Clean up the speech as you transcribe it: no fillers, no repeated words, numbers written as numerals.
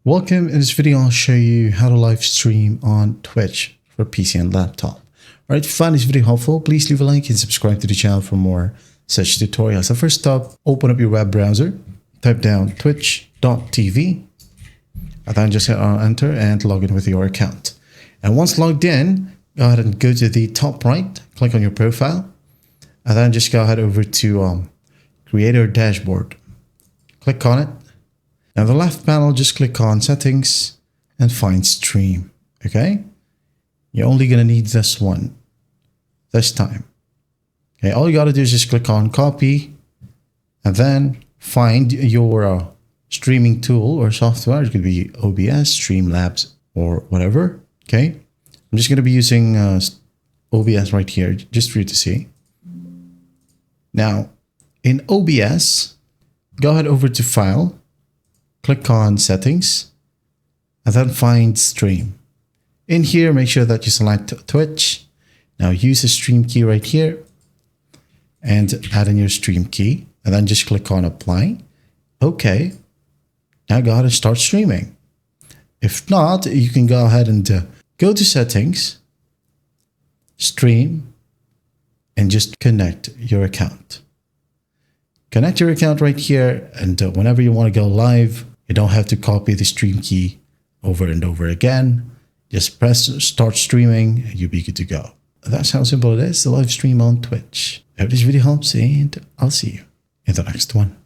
Welcome. In this video, I'll show you how to live stream on Twitch for PC and laptop. Alright, if you find this video helpful, please leave a like and subscribe to the channel for more such tutorials. So first up, open up your web browser, type down twitch.tv, and then just hit enter and log in with your account. And once logged in, go ahead and go to the top right, click on your profile, and then just go ahead over to Creator Dashboard. Click on it. Now the left panel, just click on Settings and find Stream. Okay, you're only gonna need this one this time. Okay, all you gotta do is just click on Copy, and then find your streaming tool or software. It could be OBS, Streamlabs, or whatever. Okay, I'm just gonna be using OBS right here, just for you to see. Now, in OBS, go ahead over to File. Click on Settings, and then find Stream. In here, make sure that you select Twitch. Now use the stream key right here and add in your stream key, and then just click on Apply. Okay, now go ahead and start streaming. If not, you can go ahead and go to Settings, Stream, and just connect your account. Connect your account right here, and whenever you want to go live, you don't have to copy the stream key over and over again. Just press start streaming and you'll be good to go. That's how simple it is to live stream on Twitch. I hope this video helps, and I'll see you in the next one.